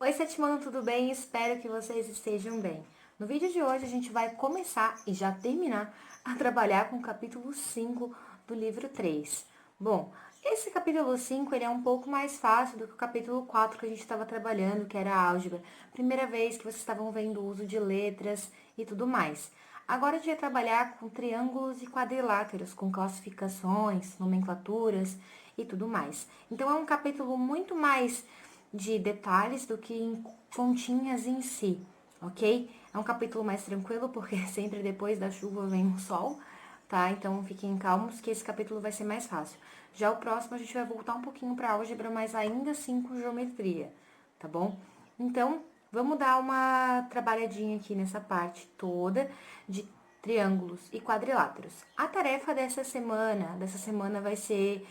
Oi, Setimano, tudo bem? Espero que vocês estejam bem. No vídeo de hoje a gente vai começar e já terminar a trabalhar com o capítulo 5 do livro 3. Bom, esse capítulo 5 ele é um pouco mais fácil do que o capítulo 4 que a gente estava trabalhando, que era a álgebra. Primeira vez que vocês estavam vendo o uso de letras e tudo mais. Agora a gente vai trabalhar com triângulos e quadriláteros, com classificações, nomenclaturas e tudo mais. Então é um capítulo muito mais de detalhes do que em continhas em si, ok? É um capítulo mais tranquilo, porque sempre depois da chuva vem o sol, tá? Então fiquem calmos que esse capítulo vai ser mais fácil. Já o próximo a gente vai voltar um pouquinho para álgebra, mas ainda assim com geometria, tá bom? Então, vamos dar uma trabalhadinha aqui nessa parte toda de triângulos e quadriláteros. A tarefa dessa semana vai ser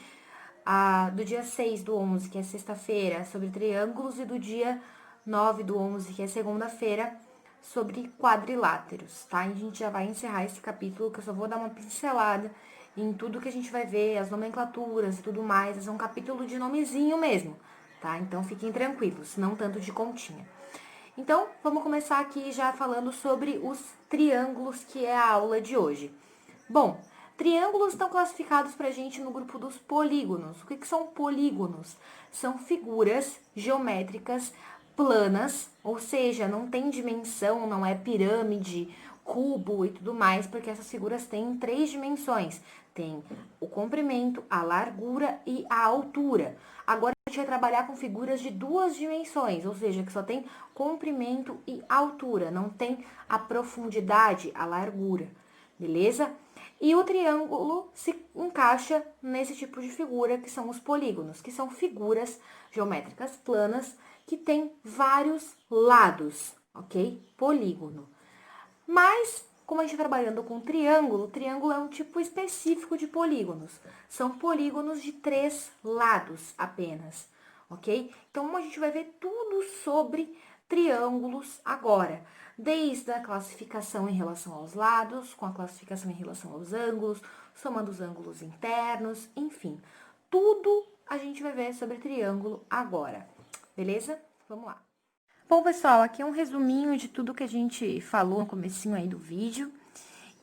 do dia 6 do 11, que é sexta-feira, sobre triângulos, e do dia 9 do 11, que é segunda-feira, sobre quadriláteros, tá? E a gente já vai encerrar esse capítulo, que eu só vou dar uma pincelada em tudo que a gente vai ver, as nomenclaturas e tudo mais. É um capítulo de nomezinho mesmo, tá? Então fiquem tranquilos, não tanto de continha. Então, vamos começar aqui já falando sobre os triângulos, que é a aula de hoje. Bom, triângulos estão classificados para a gente no grupo dos polígonos. O que são polígonos? São figuras geométricas planas, ou seja, não tem dimensão, não é pirâmide, cubo e tudo mais, porque essas figuras têm 3 dimensões. Tem o comprimento, a largura e a altura. Agora a gente vai trabalhar com figuras de 2 dimensões, ou seja, que só tem comprimento e altura, não tem a profundidade, a largura, beleza? E o triângulo se encaixa nesse tipo de figura, que são os polígonos, que são figuras geométricas planas que têm vários lados, ok? Polígono. Mas, como a gente está trabalhando com triângulo, triângulo é um tipo específico de polígonos. São polígonos de 3 lados apenas, ok? Então, a gente vai ver tudo sobre triângulos agora. Desde a classificação em relação aos lados, com a classificação em relação aos ângulos, somando os ângulos internos, enfim. Tudo a gente vai ver sobre triângulo agora, beleza? Vamos lá. Bom, pessoal, aqui é um resuminho de tudo que a gente falou no comecinho aí do vídeo.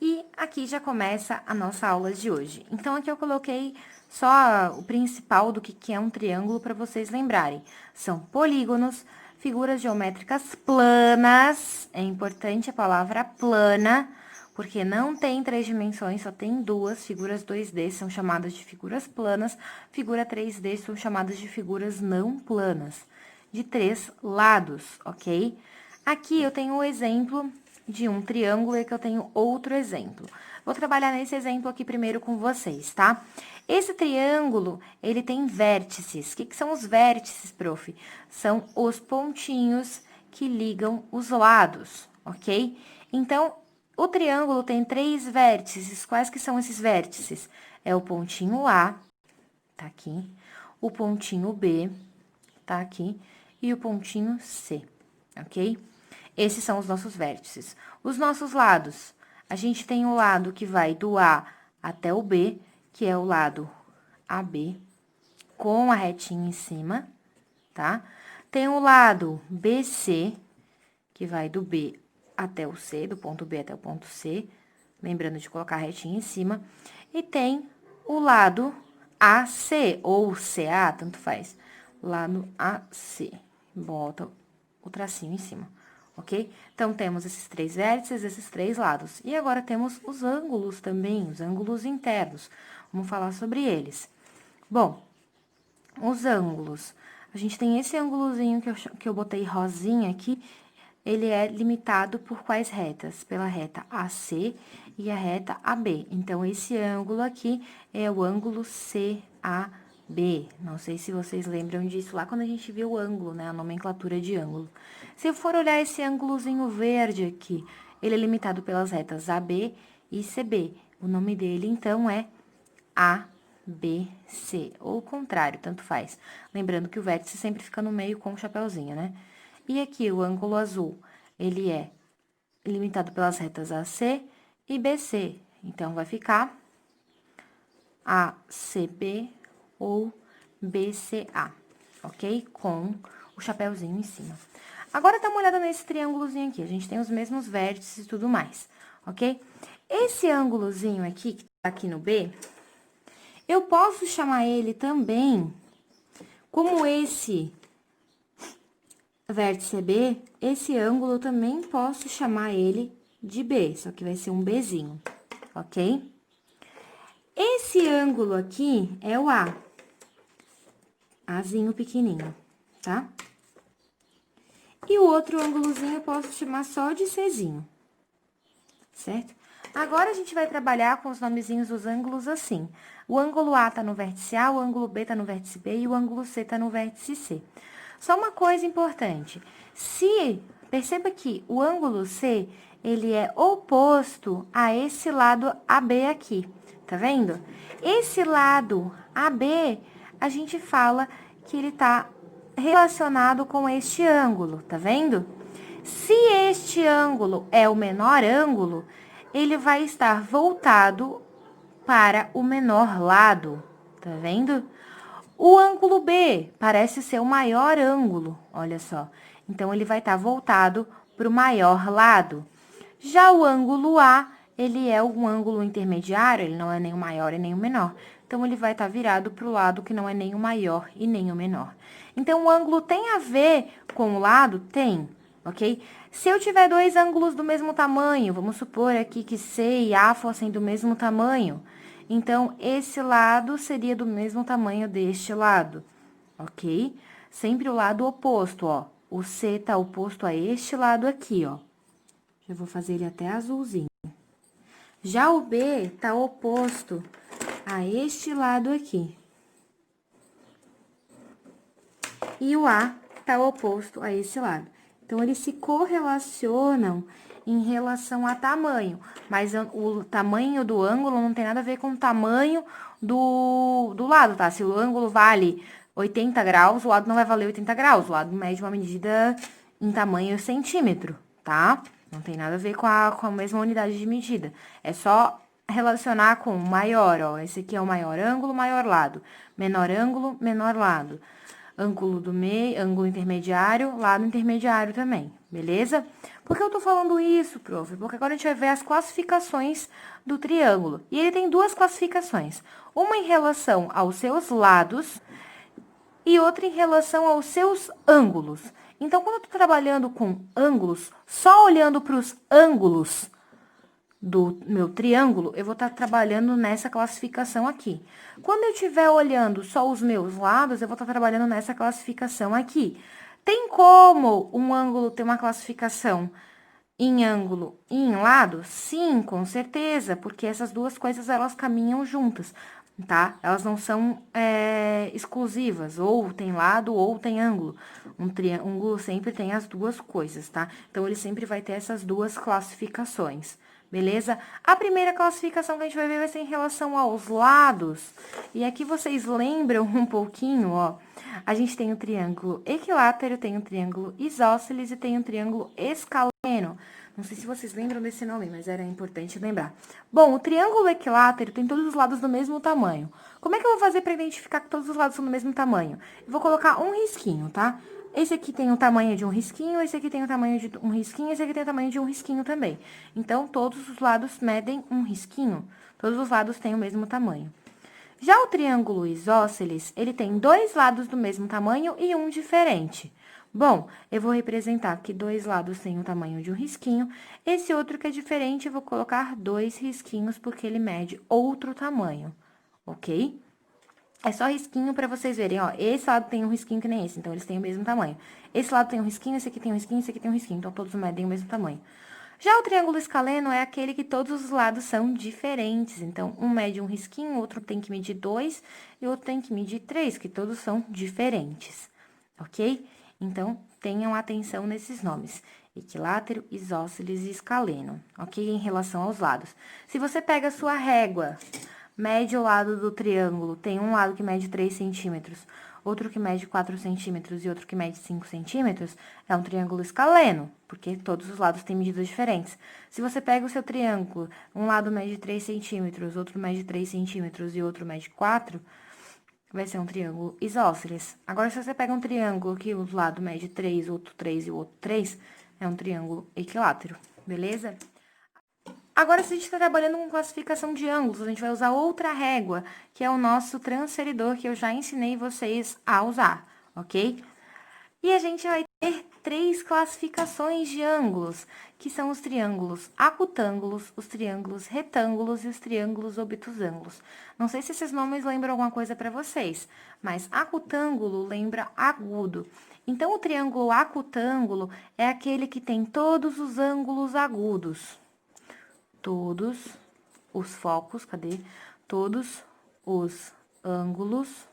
E aqui já começa a nossa aula de hoje. Então, aqui eu coloquei só o principal do que é um triângulo para vocês lembrarem. São polígonos, figuras geométricas planas, é importante a palavra plana, porque não tem 3 dimensões, só tem 2. Figuras 2D são chamadas de figuras planas, figura 3D são chamadas de figuras não planas, de 3 lados, ok? Aqui eu tenho o exemplo de um triângulo e que eu tenho outro exemplo. Vou trabalhar nesse exemplo aqui primeiro com vocês, tá? Esse triângulo, ele tem vértices. O que são os vértices, prof? São os pontinhos que ligam os lados, ok? Então, o triângulo tem 3 vértices. Quais que são esses vértices? É o pontinho A, tá aqui, o pontinho B, tá aqui, e o pontinho C, ok? Esses são os nossos vértices. Os nossos lados, a gente tem o lado que vai do A até o B, que é o lado AB, com a retinha em cima, tá? Tem o lado BC, que vai do B até o C, do ponto B até o ponto C, lembrando de colocar a retinha em cima. E tem o lado AC, ou CA, tanto faz. Lado AC, bota o tracinho em cima, ok? Então, temos esses 3 vértices, esses 3 lados. E agora, temos os ângulos também, os ângulos internos. Vamos falar sobre eles. Bom, os ângulos. A gente tem esse ângulozinho que eu botei rosinha aqui, ele é limitado por quais retas? Pela reta AC e a reta AB. Então, esse ângulo aqui é o ângulo CAB. Não sei se vocês lembram disso lá quando a gente viu o ângulo, né? A nomenclatura de ângulo. Se eu for olhar esse ângulozinho verde aqui, ele é limitado pelas retas AB e CB. O nome dele, então, é ABC, ou o contrário, tanto faz. Lembrando que o vértice sempre fica no meio com o chapéuzinho, né? E aqui, o ângulo azul, ele é limitado pelas retas AC e BC. Então, vai ficar ACB ou BCA, ok? Com o chapéuzinho em cima. Agora, dá uma olhada nesse triângulozinho aqui. A gente tem os mesmos vértices e tudo mais, ok? Esse ângulozinho aqui, que tá aqui no B, eu posso chamar ele também, como esse vértice é B, esse ângulo eu também posso chamar ele de B, só que vai ser um Bzinho, ok? Esse ângulo aqui é o A, Azinho pequenininho, tá? E o outro ângulozinho eu posso chamar só de Czinho, certo? Agora, a gente vai trabalhar com os nomezinhos dos ângulos assim. O ângulo A tá no vértice A, o ângulo B tá no vértice B e o ângulo C tá no vértice C. Só uma coisa importante. Perceba que o ângulo C, ele é oposto a esse lado AB aqui, tá vendo? Esse lado AB, a gente fala que ele tá relacionado com este ângulo, tá vendo? Se este ângulo é o menor ângulo, ele vai estar voltado para o menor lado, tá vendo? O ângulo B parece ser o maior ângulo, olha só. Então, ele vai estar voltado para o maior lado. Já o ângulo A, ele é um ângulo intermediário, ele não é nem o maior e nem o menor. Então, ele vai estar virado para o lado que não é nem o maior e nem o menor. Então, o ângulo tem a ver com o lado? Tem, ok? Se eu tiver dois ângulos do mesmo tamanho, vamos supor aqui que C e A fossem do mesmo tamanho, então, esse lado seria do mesmo tamanho deste lado, ok? Sempre o lado oposto, ó. O C tá oposto a este lado aqui, ó. Já vou fazer ele até azulzinho. Já o B tá oposto a este lado aqui. E o A tá oposto a esse lado. Então, eles se correlacionam em relação a tamanho, mas o tamanho do ângulo não tem nada a ver com o tamanho do lado, tá? Se o ângulo vale 80 graus, o lado não vai valer 80 graus, o lado mede uma medida em tamanho centímetro, tá? Não tem nada a ver com a mesma unidade de medida. É só relacionar com o maior, ó. Esse aqui é o maior ângulo, maior lado. Menor ângulo, menor lado. Ângulo do meio, ângulo intermediário, lado intermediário também, beleza? Por que eu tô falando isso, prof? Porque agora a gente vai ver as classificações do triângulo. E ele tem duas classificações. Uma em relação aos seus lados e outra em relação aos seus ângulos. Então, quando eu tô trabalhando com ângulos, só olhando para os ângulos do meu triângulo, eu vou estar trabalhando nessa classificação aqui. Quando eu estiver olhando só os meus lados, eu vou estar trabalhando nessa classificação aqui. Tem como um ângulo ter uma classificação em ângulo e em lado? Sim, com certeza, porque essas duas coisas, elas caminham juntas, tá? Elas não são exclusivas, ou tem lado ou tem ângulo. Um triângulo sempre tem as duas coisas, tá? Então, ele sempre vai ter essas duas classificações. Beleza? A primeira classificação que a gente vai ver vai ser em relação aos lados. E aqui vocês lembram um pouquinho, ó. A gente tem o triângulo equilátero, tem o triângulo isósceles e tem o triângulo escaleno. Não sei se vocês lembram desse nome, mas era importante lembrar. Bom, o triângulo equilátero tem todos os lados do mesmo tamanho. Como é que eu vou fazer para identificar que todos os lados são do mesmo tamanho? Eu vou colocar um risquinho, tá? Esse aqui tem o tamanho de um risquinho, esse aqui tem o tamanho de um risquinho, esse aqui tem o tamanho de um risquinho também. Então, todos os lados medem um risquinho, todos os lados têm o mesmo tamanho. Já o triângulo isósceles, ele tem dois lados do mesmo tamanho e um diferente. Bom, eu vou representar que dois lados têm o tamanho de um risquinho, esse outro que é diferente, eu vou colocar dois risquinhos, porque ele mede outro tamanho, ok? É só risquinho pra vocês verem, ó. Esse lado tem um risquinho que nem esse, então eles têm o mesmo tamanho. Esse lado tem um risquinho, esse aqui tem um risquinho, esse aqui tem um risquinho, então todos medem o mesmo tamanho. Já o triângulo escaleno é aquele que todos os lados são diferentes. Então, um mede um risquinho, outro tem que medir 2 e outro tem que medir 3, que todos são diferentes, ok? Então, tenham atenção nesses nomes. Equilátero, isósceles e escaleno, ok? Em relação aos lados. Se você pega a sua régua, mede o lado do triângulo, tem um lado que mede 3 centímetros, outro que mede 4 centímetros e outro que mede 5 centímetros, é um triângulo escaleno, porque todos os lados têm medidas diferentes. Se você pega o seu triângulo, um lado mede 3 centímetros, outro mede 3 centímetros e outro mede 4, vai ser um triângulo isósceles. Agora, se você pega um triângulo que o lado mede 3, outro 3 e o outro 3, é um triângulo equilátero, beleza? Agora, se a gente está trabalhando com classificação de ângulos, a gente vai usar outra régua, que é o nosso transferidor, que eu já ensinei vocês a usar, ok? E a gente vai ter 3 classificações de ângulos, que são os triângulos acutângulos, os triângulos retângulos e os triângulos obtusângulos. Não sei se esses nomes lembram alguma coisa para vocês, mas acutângulo lembra agudo. Então, o triângulo acutângulo é aquele que tem todos os ângulos agudos. Todos os focos, cadê? Todos os ângulos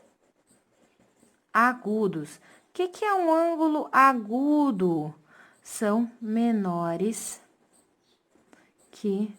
agudos. O que é um ângulo agudo? São menores que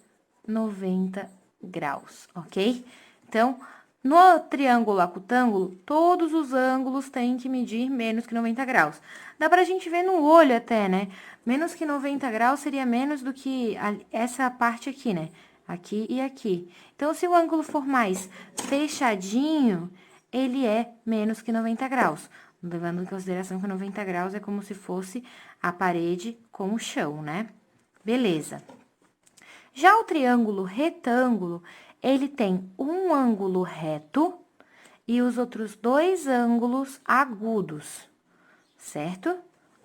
90 graus, ok? Então, no triângulo acutângulo, todos os ângulos têm que medir menos que 90 graus. Dá pra gente ver no olho até, né? Menos que 90 graus seria menos do que essa parte aqui, né? Aqui e aqui. Então, se o ângulo for mais fechadinho, ele é menos que 90 graus. Levando em consideração que 90 graus é como se fosse a parede com o chão, né? Beleza. Já o triângulo retângulo, ele tem um ângulo reto e os outros 2 ângulos agudos, certo?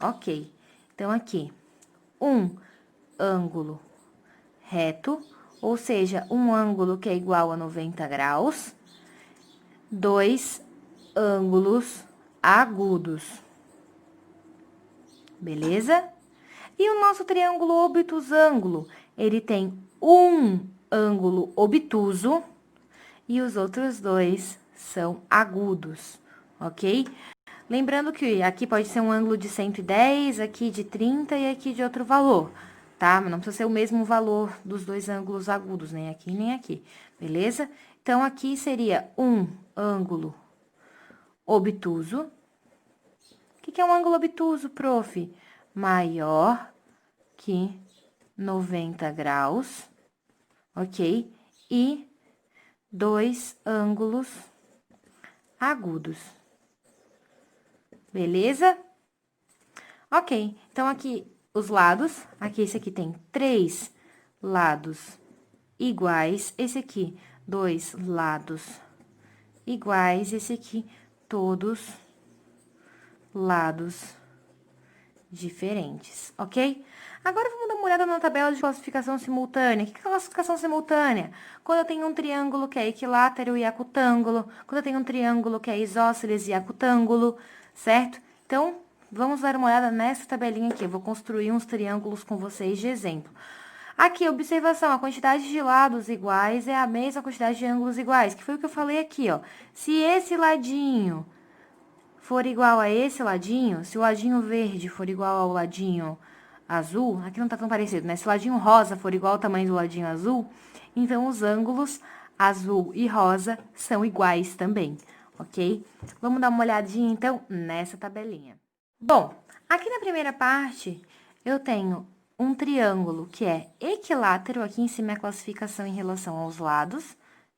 Ok. Então, aqui, um ângulo reto, ou seja, um ângulo que é igual a 90 graus, 2 ângulos agudos. Beleza? E o nosso triângulo obtusângulo, ele tem um ângulo obtuso e os outros 2 são agudos, ok? Lembrando que aqui pode ser um ângulo de 110, aqui de 30 e aqui de outro valor, tá? Mas não precisa ser o mesmo valor dos 2 ângulos agudos, nem aqui nem aqui, beleza? Então, aqui seria um ângulo obtuso. O que é um ângulo obtuso, prof? Maior que 90 graus, ok? E 2 ângulos agudos. Beleza? Ok, então aqui os lados, aqui esse aqui tem 3 lados iguais, esse aqui 2 lados iguais, esse aqui todos lados diferentes, ok? Agora, vamos dar uma olhada na tabela de classificação simultânea. O que é classificação simultânea? Quando eu tenho um triângulo que é equilátero e acutângulo, quando eu tenho um triângulo que é isósceles e acutângulo, certo? Então, vamos dar uma olhada nessa tabelinha aqui. Eu vou construir uns triângulos com vocês de exemplo. Aqui, observação, a quantidade de lados iguais é a mesma quantidade de ângulos iguais, que foi o que eu falei aqui, ó. Se esse ladinho for igual a esse ladinho, se o ladinho verde for igual ao ladinho azul, aqui não tá tão parecido, né? Se o ladinho rosa for igual ao tamanho do ladinho azul, então os ângulos azul e rosa são iguais também, ok? Vamos dar uma olhadinha, então, nessa tabelinha. Bom, aqui na primeira parte, eu tenho um triângulo que é equilátero, aqui em cima é a classificação em relação aos lados,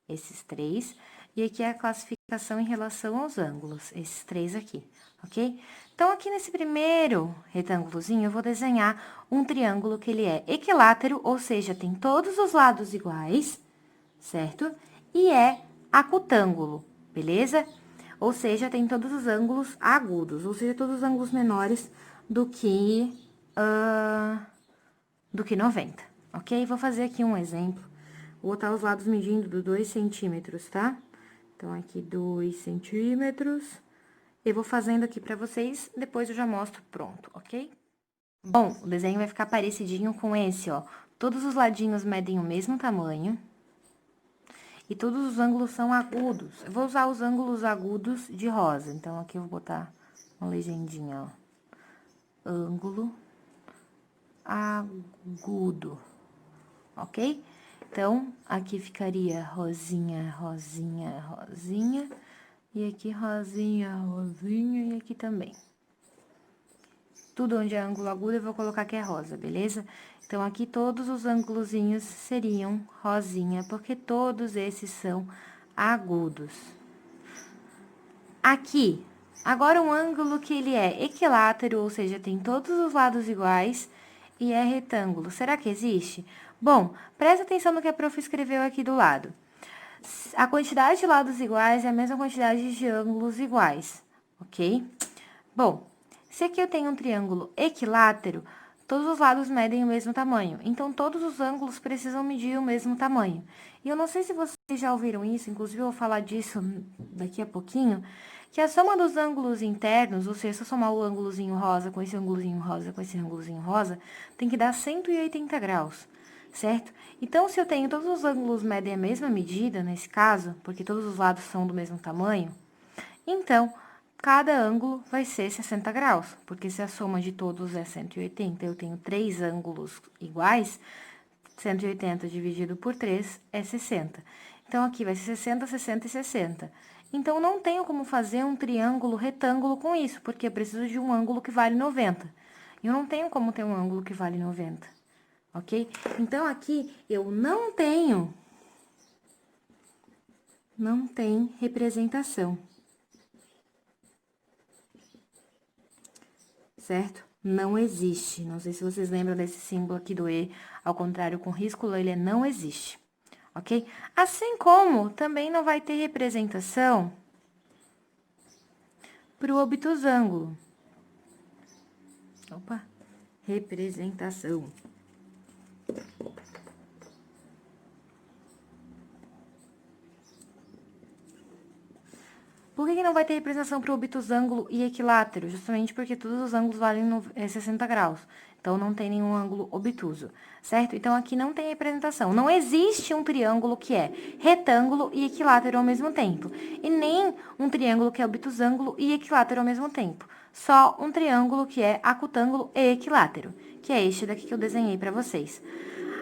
esses 3, e aqui é a classificação em relação aos ângulos, esses 3 aqui, ok? Então, aqui nesse primeiro retângulozinho, eu vou desenhar um triângulo que ele é equilátero, ou seja, tem todos os lados iguais, certo? E é acutângulo, beleza? Ou seja, tem todos os ângulos agudos, ou seja, todos os ângulos menores do que 90, ok? Vou fazer aqui um exemplo. Vou botar os lados medindo do 2 centímetros, tá? Então, aqui 2 centímetros. Eu vou fazendo aqui pra vocês, depois eu já mostro pronto, ok? Bom, o desenho vai ficar parecidinho com esse, ó. Todos os ladinhos medem o mesmo tamanho. E todos os ângulos são agudos. Eu vou usar os ângulos agudos de rosa. Então, aqui eu vou botar uma legendinha, ó. Ângulo agudo, ok? Então, aqui ficaria rosinha, rosinha, rosinha. E aqui rosinha, rosinha e aqui também. Tudo onde é ângulo agudo, eu vou colocar que é rosa, beleza? Então, aqui todos os ângulozinhos seriam rosinha, porque todos esses são agudos. Aqui, agora um ângulo que ele é equilátero, ou seja, tem todos os lados iguais e é retângulo. Será que existe? Bom, presta atenção no que a prof escreveu aqui do lado. A quantidade de lados iguais é a mesma quantidade de ângulos iguais, ok? Bom, se aqui eu tenho um triângulo equilátero, todos os lados medem o mesmo tamanho. Então, todos os ângulos precisam medir o mesmo tamanho. E eu não sei se vocês já ouviram isso, inclusive eu vou falar disso daqui a pouquinho, que a soma dos ângulos internos, ou seja, se eu somar o ângulozinho rosa com esse ângulozinho rosa com esse ângulozinho rosa, tem que dar 180 graus, certo? Então, se eu tenho todos os ângulos medem a mesma medida, nesse caso, porque todos os lados são do mesmo tamanho, então, cada ângulo vai ser 60 graus, porque se a soma de todos é 180, eu tenho 3 ângulos iguais, 180 dividido por 3 é 60. Então, aqui vai ser 60, 60 e 60. Então, não tenho como fazer um triângulo retângulo com isso, porque eu preciso de um ângulo que vale 90. E eu não tenho como ter um ângulo que vale 90, ok? Então, aqui eu não tem representação. Certo? Não existe. Não sei se vocês lembram desse símbolo aqui do E, ao contrário, com risco, ele não existe, ok? Assim como também não vai ter representação para o obtusângulo. Opa, representação. Por que não vai ter representação para o obtusângulo e equilátero? Justamente porque todos os ângulos valem 60 graus. Então, não tem nenhum ângulo obtuso, certo? Então, aqui não tem representação. Não existe um triângulo que é retângulo e equilátero ao mesmo tempo. E nem um triângulo que é obtusângulo e equilátero ao mesmo tempo. Só um triângulo que é acutângulo e equilátero, que é este daqui que eu desenhei para vocês.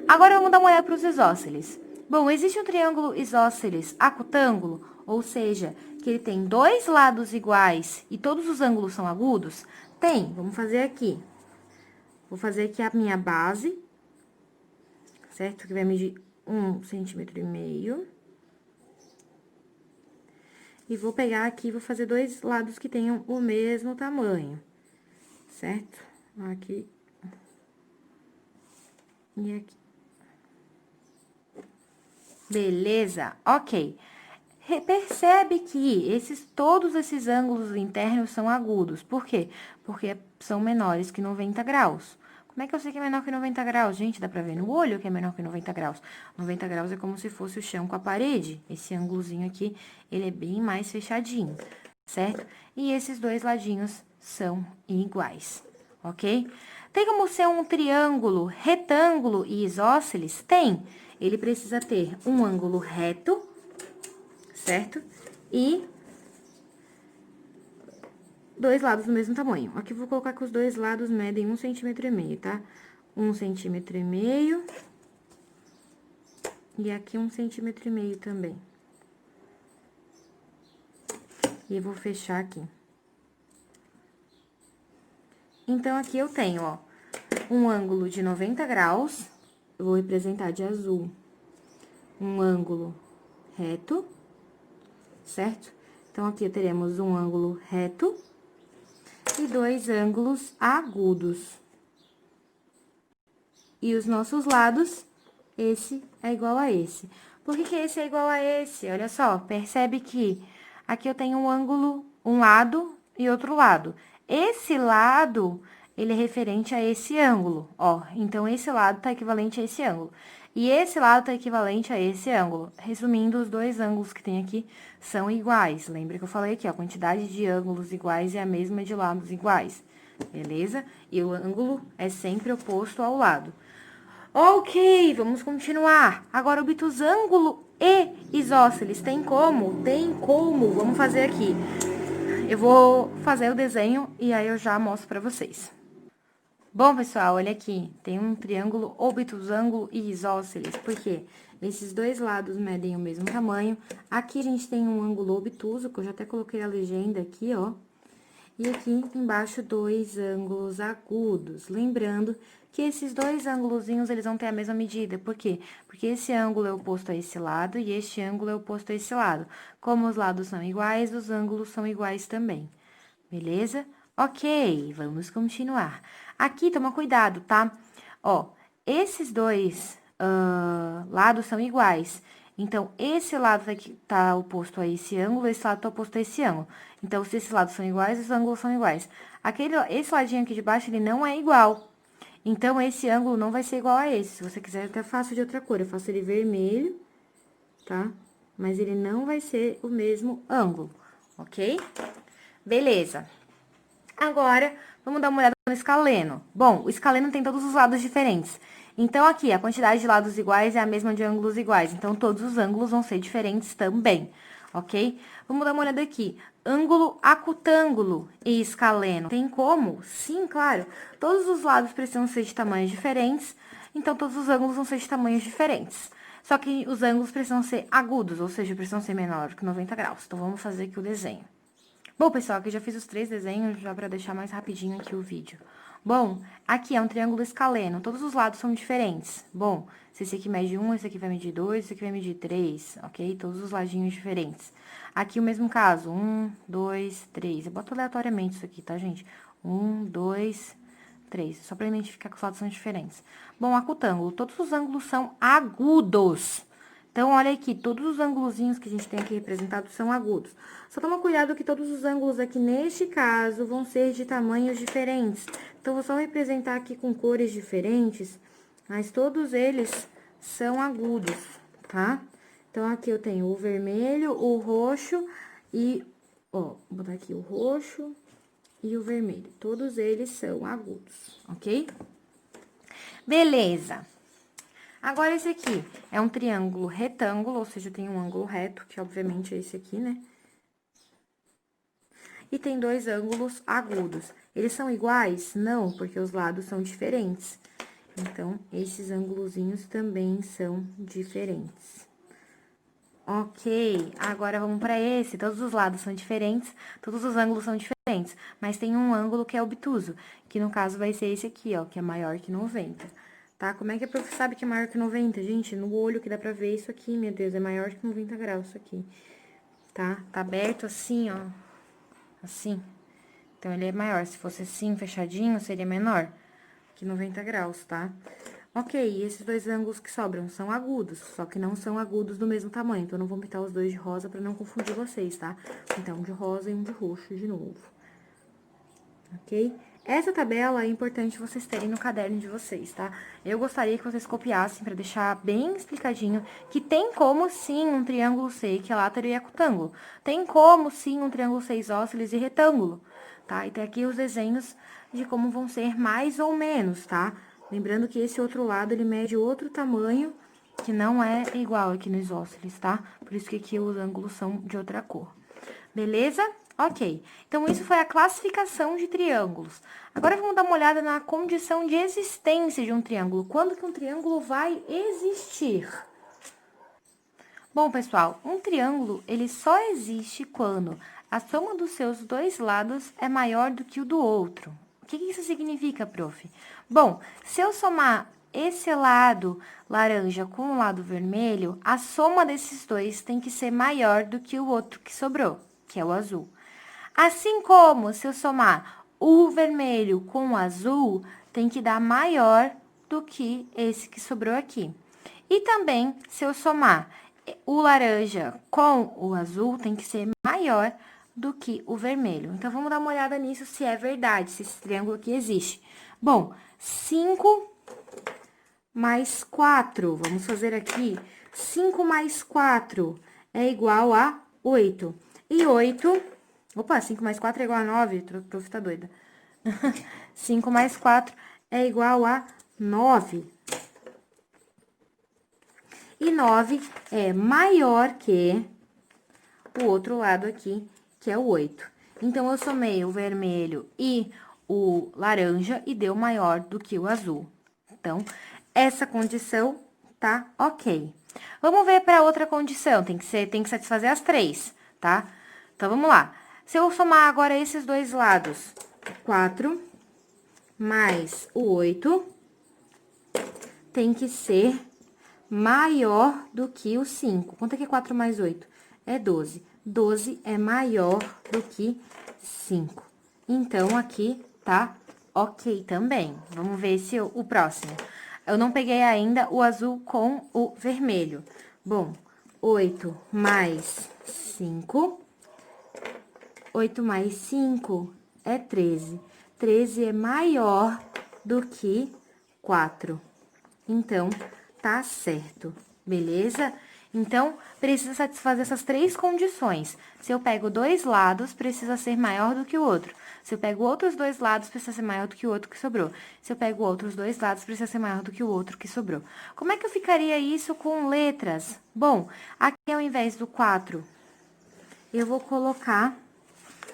Agora, vamos dar uma olhada para os isósceles. Bom, existe um triângulo isósceles acutângulo, ou seja, que ele tem dois lados iguais e todos os ângulos são agudos? Tem, vamos fazer aqui. Vou fazer aqui a minha base, certo? Que vai medir 1,5 centímetro. E vou pegar aqui, vou fazer dois lados que tenham o mesmo tamanho, certo? Aqui. E aqui. Beleza? Ok. Percebe que todos esses ângulos internos são agudos. Por quê? Porque são menores que 90 graus. Como é que eu sei que é menor que 90 graus? Gente, dá pra ver no olho que é menor que 90 graus. 90 graus é como se fosse o chão com a parede. Esse ângulozinho aqui, ele é bem mais fechadinho, certo? E esses dois ladinhos são iguais, ok? Tem como ser um triângulo, retângulo e isósceles? Tem. Ele precisa ter um ângulo reto, certo? E dois lados do mesmo tamanho. Aqui eu vou colocar que os dois lados medem 1,5 centímetro, tá? 1,5 centímetro. E aqui 1,5 centímetro também. E eu vou fechar aqui. Então, aqui eu tenho, ó, um ângulo de 90 graus. Eu vou representar de azul. Um ângulo reto, certo? Então, aqui teremos um ângulo reto e dois ângulos agudos. E os nossos lados, esse é igual a esse. Por que esse é igual a esse? Olha só, percebe que aqui eu tenho um ângulo, um lado e outro lado. Esse lado, ele é referente a esse ângulo, ó. Então, esse lado tá equivalente a esse ângulo. E esse lado tá equivalente a esse ângulo. Resumindo, os dois ângulos que tem aqui são iguais. Lembra que eu falei aqui, ó, a quantidade de ângulos iguais é a mesma de lados iguais, beleza? E o ângulo é sempre oposto ao lado. Ok, vamos continuar. Agora, obtusângulo e isósceles, tem como? Tem como. Vamos fazer aqui. Eu vou fazer o desenho e aí eu já mostro pra vocês. Bom, pessoal, olha aqui, tem um triângulo obtusângulo e isósceles, porque esses dois lados medem o mesmo tamanho. Aqui a gente tem um ângulo obtuso, que eu já até coloquei a legenda aqui, ó. E aqui embaixo, 2 ângulos agudos. Lembrando que esses 2 ângulozinhos, eles vão ter a mesma medida. Por quê? Porque esse ângulo é oposto a esse lado e este ângulo é oposto a esse lado. Como os lados são iguais, os ângulos são iguais também. Beleza? Ok, vamos continuar. Aqui, toma cuidado, tá? Ó, esses dois lados são iguais. Então, esse lado tá oposto a esse ângulo, esse lado tá oposto a esse ângulo. Então, se esses lados são iguais, os ângulos são iguais. Esse ladinho aqui de baixo, ele não é igual. Então, esse ângulo não vai ser igual a esse. Se você quiser, eu até faço de outra cor. Eu faço ele vermelho, tá? Mas ele não vai ser o mesmo ângulo, ok? Beleza. Agora, vamos dar uma olhada no escaleno. Bom, o escaleno tem todos os lados diferentes. Então, aqui, a quantidade de lados iguais é a mesma de ângulos iguais. Então, todos os ângulos vão ser diferentes também, ok? Vamos dar uma olhada aqui. Ângulo acutângulo e escaleno. Tem como? Sim, claro. Todos os lados precisam ser de tamanhos diferentes, então todos os ângulos vão ser de tamanhos diferentes. Só que os ângulos precisam ser agudos, ou seja, precisam ser menor que 90 graus. Então, vamos fazer aqui o desenho. Bom, pessoal, aqui eu já fiz os 3 desenhos, já para deixar mais rapidinho aqui o vídeo. Bom, aqui é um triângulo escaleno, todos os lados são diferentes. Bom, se esse aqui mede 1, esse aqui vai medir 2, esse aqui vai medir 3, ok? Todos os ladinhos diferentes. Aqui o mesmo caso, 1, 2, 3. Eu boto aleatoriamente isso aqui, tá, gente? 1, 2, 3, só para identificar que os lados são diferentes. Bom, acutângulo, todos os ângulos são agudos. Então, olha aqui, todos os ângulozinhos que a gente tem aqui representados são agudos. Só toma cuidado que todos os ângulos aqui, neste caso, vão ser de tamanhos diferentes. Então, vou só representar aqui com cores diferentes, mas todos eles são agudos, tá? Então, aqui eu tenho o vermelho, o roxo e... Ó, vou botar aqui o roxo e o vermelho. Todos eles são agudos, ok? Beleza. Agora, esse aqui é um triângulo retângulo, ou seja, tem um ângulo reto, que obviamente é esse aqui, né? E tem 2 ângulos agudos. Eles são iguais? Não, porque os lados são diferentes. Então, esses ângulozinhos também são diferentes. Ok, agora vamos para esse. Todos os lados são diferentes, todos os ângulos são diferentes. Mas tem um ângulo que é obtuso, que no caso vai ser esse aqui, ó, que é maior que 90. Tá? Como é que a prof sabe que é maior que 90? Gente, no olho que dá pra ver isso aqui, meu Deus, é maior que 90 graus isso aqui. Tá? Tá aberto assim, ó. Assim. Então, ele é maior. Se fosse assim, fechadinho, seria menor que 90 graus, tá? Ok, esses 2 ângulos que sobram são agudos, só que não são agudos do mesmo tamanho. Então, eu não vou pintar os 2 de rosa pra não confundir vocês, tá? Então, um de rosa e um de roxo de novo. Ok? Essa tabela é importante vocês terem no caderno de vocês, tá? Eu gostaria que vocês copiassem para deixar bem explicadinho que tem como, sim, um triângulo ser equilátero e acutângulo. Tem como, sim, um triângulo ser isósceles e retângulo, tá? E tem aqui os desenhos de como vão ser mais ou menos, tá? Lembrando que esse outro lado, ele mede outro tamanho, que não é igual aqui no isósceles, tá? Por isso que aqui os ângulos são de outra cor. Beleza? Ok, então isso foi a classificação de triângulos. Agora vamos dar uma olhada na condição de existência de um triângulo. Quando que um triângulo vai existir? Bom, pessoal, um triângulo, ele só existe quando a soma dos seus 2 lados é maior do que o do outro. O que isso significa, prof? Bom, se eu somar esse lado laranja com o lado vermelho, a soma desses 2 tem que ser maior do que o outro que sobrou, que é o azul. Assim como, se eu somar o vermelho com o azul, tem que dar maior do que esse que sobrou aqui. E também, se eu somar o laranja com o azul, tem que ser maior do que o vermelho. Então, vamos dar uma olhada nisso, se é verdade, se esse triângulo aqui existe. Bom, 5 mais 4, vamos fazer aqui. 5 mais 4 é igual a 8. E 8... Opa, 5 mais 4 é igual a 9, prof tá doida. 5 mais 4 é igual a 9. E 9 é maior que o outro lado aqui, que é o 8. Então, eu somei o vermelho e o laranja e deu maior do que o azul. Então, essa condição tá ok. Vamos ver para outra condição, tem que satisfazer as 3, tá? Então, vamos lá. Se eu somar agora esses dois lados, 4 mais o 8 tem que ser maior do que o 5. Quanto é que é 4 mais 8? É 12. 12 é maior do que 5. Então, aqui tá ok também. Vamos ver o próximo. Eu não peguei ainda o azul com o vermelho. Bom, 8 mais 5. 8 mais 5 é 13. 13 é maior do que 4. Então, tá certo, beleza? Então, precisa satisfazer essas três condições. Se eu pego dois lados, precisa ser maior do que o outro. Se eu pego outros dois lados, precisa ser maior do que o outro que sobrou. Se eu pego outros dois lados, precisa ser maior do que o outro que sobrou. Como é que eu ficaria isso com letras? Bom, aqui ao invés do 4, eu vou colocar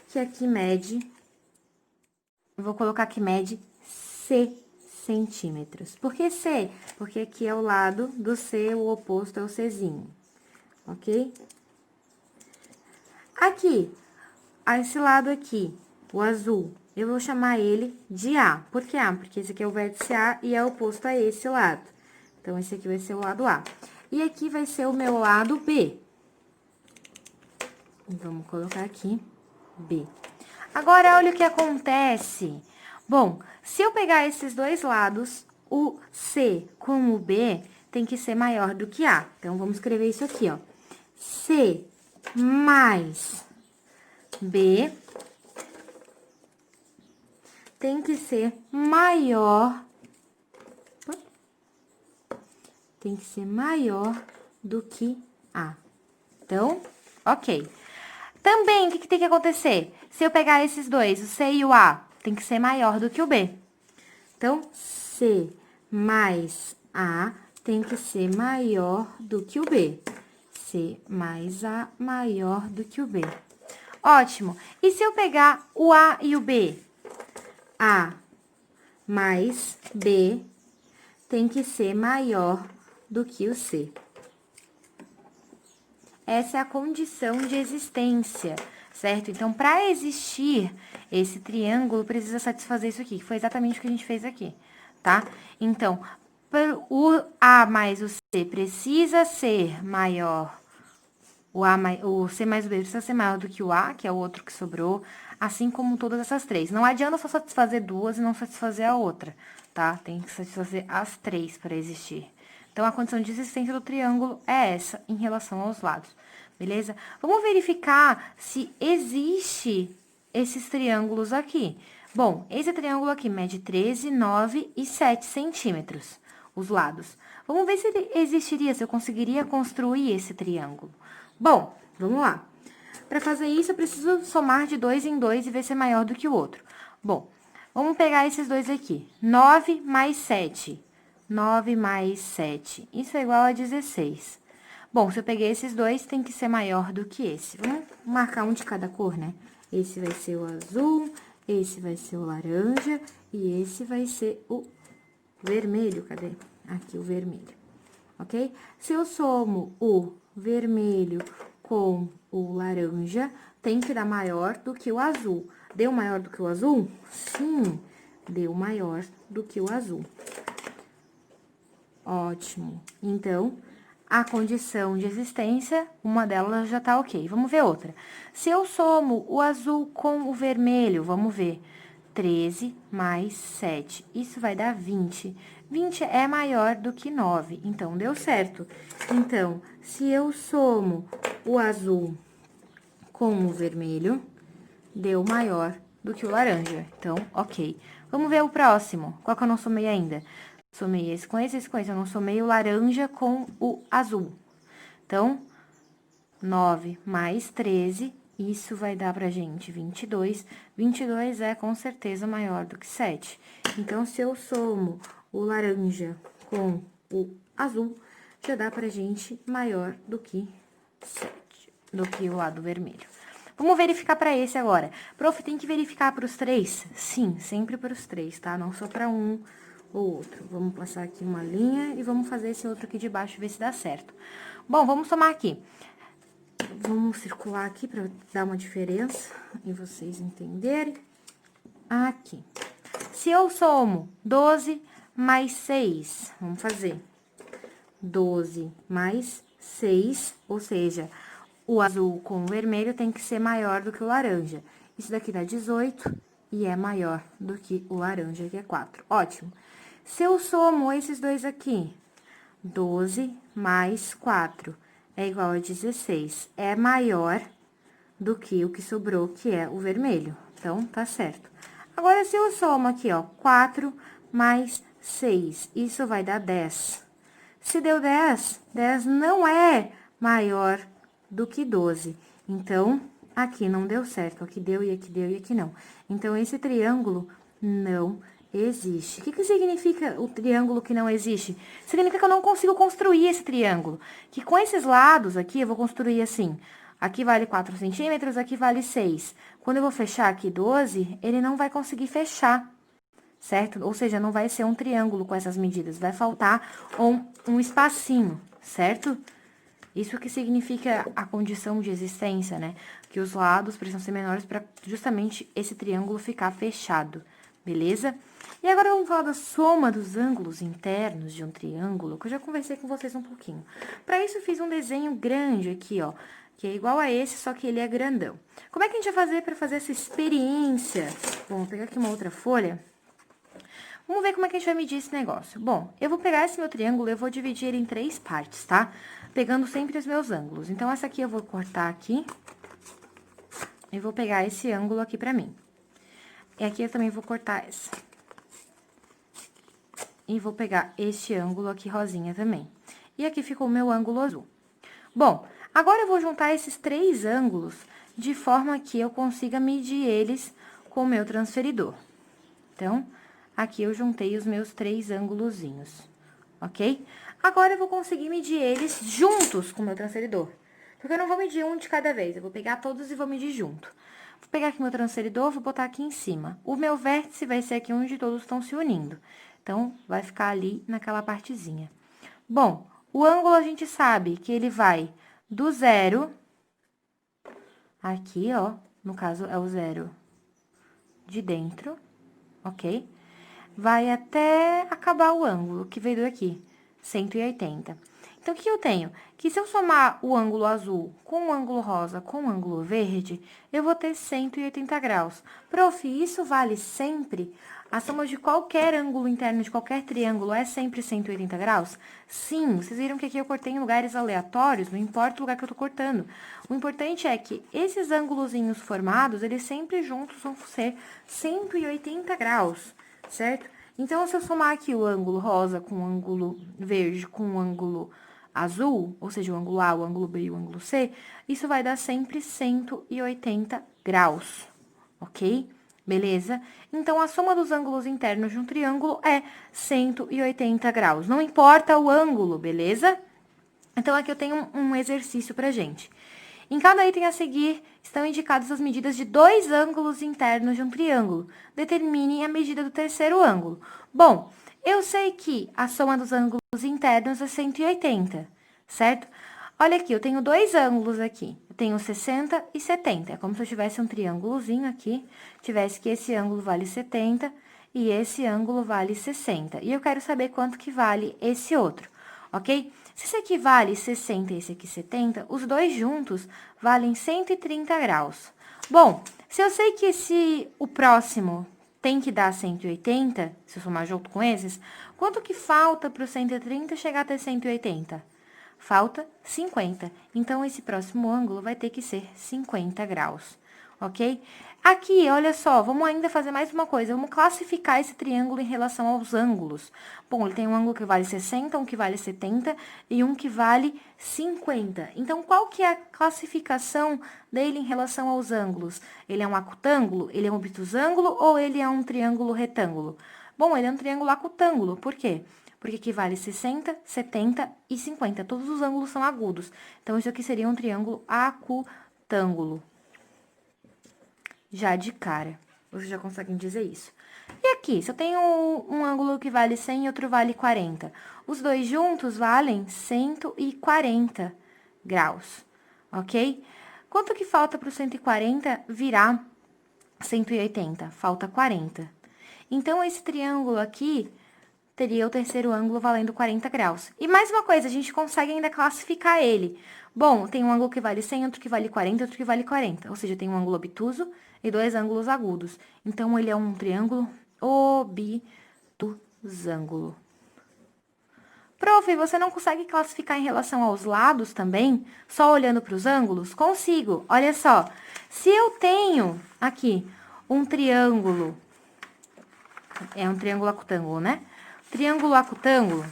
que aqui mede... Eu vou colocar que mede C centímetros. Por que C? Porque aqui é o lado do C, o oposto é o Czinho, ok? Aqui, esse lado aqui, o azul, eu vou chamar ele de A. Por que A? Porque esse aqui é o vértice A e é oposto a esse lado. Então, esse aqui vai ser o lado A. E aqui vai ser o meu lado B. Vamos colocar aqui B. Agora, olha o que acontece. Bom, se eu pegar esses dois lados, o C com o B tem que ser maior do que A. Então, vamos escrever isso aqui, ó. C mais B tem que ser maior... Tem que ser maior do que A. Então, ok. Também, o que tem que acontecer? Se eu pegar esses dois, o C e o A, tem que ser maior do que o B. Então, C mais A tem que ser maior do que o B. C mais A maior do que o B. Ótimo. E se eu pegar o A e o B? A mais B tem que ser maior do que o C. Essa é a condição de existência, certo? Então, para existir esse triângulo, precisa satisfazer isso aqui, que foi exatamente o que a gente fez aqui, tá? Então, o A mais o C precisa ser maior, o C mais o B precisa ser maior do que o A, que é o outro que sobrou, assim como todas essas três. Não adianta só satisfazer duas e não satisfazer a outra, tá? Tem que satisfazer as três para existir. Então, a condição de existência do triângulo é essa em relação aos lados, beleza? Vamos verificar se existe esses triângulos aqui. Bom, esse triângulo aqui mede 13, 9 e 7 centímetros, os lados. Vamos ver se ele existiria, se eu conseguiria construir esse triângulo. Bom, vamos lá. Para fazer isso, eu preciso somar de 2 em 2 e ver se é maior do que o outro. Bom, vamos pegar esses dois aqui. 9 mais 7. 9 mais 7. Isso é igual a 16. Bom, se eu peguei esses dois, tem que ser maior do que esse. Vamos marcar um de cada cor, né? Esse vai ser o azul, esse vai ser o laranja e esse vai ser o vermelho. Cadê? Aqui o vermelho, ok? Se eu somo o vermelho com o laranja, tem que dar maior do que o azul. Deu maior do que o azul? Sim, deu maior do que o azul. Ótimo. Então, a condição de existência, uma delas já tá ok. Vamos ver outra. Se eu somo o azul com o vermelho, vamos ver. 13 mais 7. Isso vai dar 20. 20 é maior do que 9, então deu certo. Então, se eu somo o azul com o vermelho, deu maior do que o laranja. Então, ok. Vamos ver o próximo. Qual que eu não somei ainda? Somei esse com esse, esse com esse. Eu não somei o laranja com o azul. Então, 9 mais 13, isso vai dar pra gente 22. 22 é, com certeza, maior do que 7. Então, se eu somo o laranja com o azul, já dá pra gente maior do que 7, do que o lado vermelho. Vamos verificar para esse agora. Prof, tem que verificar para os três? Sim, sempre para os três, tá? Não só para um ou outro. Vamos passar aqui uma linha e vamos fazer esse outro aqui de baixo, ver se dá certo. Bom, vamos somar aqui. Vamos circular aqui para dar uma diferença e vocês entenderem. Aqui. Se eu somo 12 mais 6, vamos fazer 12 mais 6, ou seja, o azul com o vermelho tem que ser maior do que o laranja. Isso daqui dá 18 e é maior do que o laranja, que é 4. Ótimo. Se eu somo esses dois aqui, 12 mais 4 é igual a 16. É maior do que o que sobrou, que é o vermelho. Então, tá certo. Agora, se eu somo aqui, ó, 4 mais 6, isso vai dar 10. Se deu 10, 10 não é maior do que 12. Então, aqui não deu certo. Aqui deu, e aqui deu, e aqui não. Então, esse triângulo não existe. O que significa o triângulo que não existe? Significa que eu não consigo construir esse triângulo. Que com esses lados aqui, eu vou construir assim. Aqui vale 4 centímetros, aqui vale 6. Quando eu vou fechar aqui 12, ele não vai conseguir fechar, certo? Ou seja, não vai ser um triângulo com essas medidas. Vai faltar um espacinho, certo? Isso que significa a condição de existência, né? Que os lados precisam ser menores para justamente esse triângulo ficar fechado, beleza? E agora vamos falar da soma dos ângulos internos de um triângulo, que eu já conversei com vocês um pouquinho. Para isso, eu fiz um desenho grande aqui, ó, que é igual a esse, só que ele é grandão. Como é que a gente vai fazer para fazer essa experiência? Bom, vou pegar aqui uma outra folha. Vamos ver como é que a gente vai medir esse negócio. Bom, eu vou pegar esse meu triângulo e eu vou dividir ele em 3 partes, tá? Pegando sempre os meus ângulos. Então, essa aqui eu vou cortar aqui. E vou pegar esse ângulo aqui pra mim. E aqui eu também vou cortar essa. E vou pegar este ângulo aqui rosinha também. E aqui ficou o meu ângulo azul. Bom, agora eu vou juntar esses 3 ângulos de forma que eu consiga medir eles com o meu transferidor. Então, aqui eu juntei os meus 3 ângulozinhos, ok? Agora, eu vou conseguir medir eles juntos com o meu transferidor. Porque eu não vou medir um de cada vez, eu vou pegar todos e vou medir junto. Vou pegar aqui meu transferidor, vou botar aqui em cima. O meu vértice vai ser aqui onde todos estão se unindo. Então, vai ficar ali naquela partezinha. Bom, o ângulo a gente sabe que ele vai do 0, aqui, ó, no caso é o 0 de dentro, ok? Vai até acabar o ângulo, que veio daqui, 180. Então, o que eu tenho? Que se eu somar o ângulo azul com o ângulo rosa com o ângulo verde, eu vou ter 180 graus. Prof, isso vale sempre? A soma de qualquer ângulo interno de qualquer triângulo é sempre 180 graus? Sim, vocês viram que aqui eu cortei em lugares aleatórios, não importa o lugar que eu tô cortando. O importante é que esses ângulozinhos formados, eles sempre juntos vão ser 180 graus, certo? Então, se eu somar aqui o ângulo rosa com o ângulo verde com o ângulo azul, ou seja, o ângulo A, o ângulo B e o ângulo C, isso vai dar sempre 180 graus, ok? Beleza? Então, a soma dos ângulos internos de um triângulo é 180 graus. Não importa o ângulo, beleza? Então, aqui eu tenho um exercício pra gente. Em cada item a seguir, estão indicadas as medidas de 2 ângulos internos de um triângulo. Determine a medida do terceiro ângulo. Bom, eu sei que a soma dos ângulos internos é 180, certo? Olha aqui, eu tenho 2 ângulos aqui. Eu tenho 60 e 70. É como se eu tivesse um triângulozinho aqui, tivesse que esse ângulo vale 70 e esse ângulo vale 60. E eu quero saber quanto que vale esse outro, ok? Se esse aqui vale 60 e esse aqui 70, os dois juntos valem 130 graus. Bom, se eu sei que o próximo tem que dar 180, se eu somar junto com esses, quanto que falta para o 130 chegar até 180? Falta 50. Então, esse próximo ângulo vai ter que ser 50 graus, ok? Aqui, olha só, vamos ainda fazer mais uma coisa. Vamos classificar esse triângulo em relação aos ângulos. Bom, ele tem um ângulo que vale 60, um que vale 70 e um que vale 50. Então, qual que é a classificação dele em relação aos ângulos? Ele é um acutângulo? Ele é um obtusângulo ou ele é um triângulo retângulo? Bom, ele é um triângulo acutângulo. Por quê? Porque aqui vale 60, 70 e 50. Todos os ângulos são agudos. Então, isso aqui seria um triângulo acutângulo. Já de cara, vocês já conseguem dizer isso. E aqui, se eu tenho um ângulo que vale 100 e outro vale 40, os dois juntos valem 140 graus, ok? Quanto que falta para o 140 virar 180? Falta 40. Então, esse triângulo aqui teria o terceiro ângulo valendo 40 graus. E mais uma coisa, a gente consegue ainda classificar ele. Bom, tem um ângulo que vale 100, outro que vale 40, outro que vale 40. Ou seja, tem um ângulo obtuso e dois ângulos agudos. Então, ele é um triângulo obtusângulo. Prof, você não consegue classificar em relação aos lados também? Só olhando para os ângulos? Consigo. Olha só. Se eu tenho aqui um triângulo, é um triângulo acutângulo, né? Triângulo acutângulo,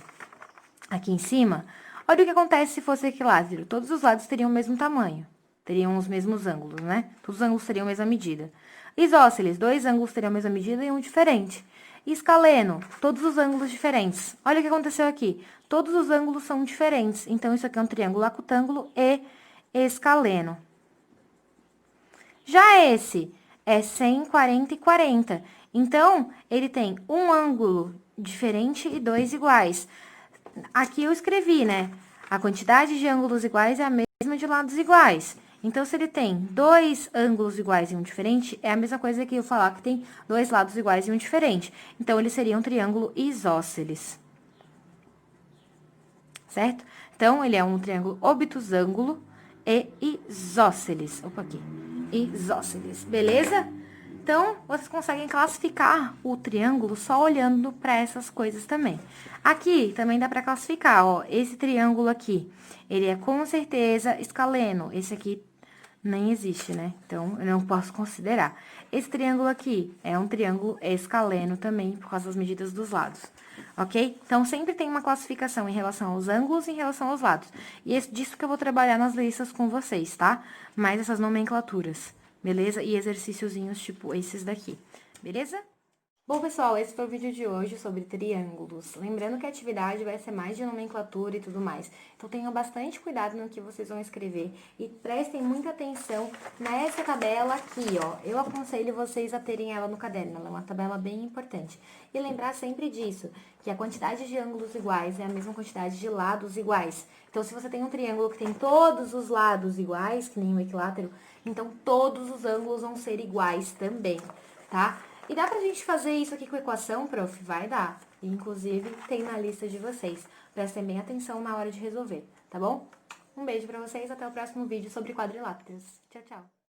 aqui em cima, olha o que acontece se fosse equilátero. Todos os lados teriam o mesmo tamanho, teriam os mesmos ângulos, né? Todos os ângulos teriam a mesma medida. Isósceles, dois ângulos teriam a mesma medida e um diferente. Escaleno, todos os ângulos diferentes. Olha o que aconteceu aqui. Todos os ângulos são diferentes. Então, isso aqui é um triângulo acutângulo e escaleno. Já esse é 100, 40 e 40. Então, ele tem um ângulo diferente e dois iguais. Aqui eu escrevi, né? A quantidade de ângulos iguais é a mesma de lados iguais. Então, se ele tem dois ângulos iguais e um diferente, é a mesma coisa que eu falar que tem dois lados iguais e um diferente. Então, ele seria um triângulo isósceles. Certo? Então, ele é um triângulo obtusângulo e isósceles. Opa, aqui. Isósceles, beleza? Então, vocês conseguem classificar o triângulo só olhando para essas coisas também. Aqui, também dá para classificar, ó, esse triângulo aqui, ele é com certeza escaleno. Esse aqui nem existe, né? Então, eu não posso considerar. Esse triângulo aqui é um triângulo escaleno também, por causa das medidas dos lados, ok? Então, sempre tem uma classificação em relação aos ângulos e em relação aos lados. E é disso que eu vou trabalhar nas listas com vocês, tá? Mais essas nomenclaturas, beleza? E exercíciozinhos tipo esses daqui, beleza? Bom, pessoal, esse foi o vídeo de hoje sobre triângulos. Lembrando que a atividade vai ser mais de nomenclatura e tudo mais. Então, tenham bastante cuidado no que vocês vão escrever e prestem muita atenção nessa tabela aqui, ó. Eu aconselho vocês a terem ela no caderno, ela é uma tabela bem importante. E lembrar sempre disso, que a quantidade de ângulos iguais é a mesma quantidade de lados iguais. Então, se você tem um triângulo que tem todos os lados iguais, que nem um equilátero, então todos os ângulos vão ser iguais também, tá? E dá pra gente fazer isso aqui com equação, prof? Vai dar. Inclusive, tem na lista de vocês. Prestem bem atenção na hora de resolver, tá bom? Um beijo pra vocês, até o próximo vídeo sobre quadriláteros. Tchau, tchau.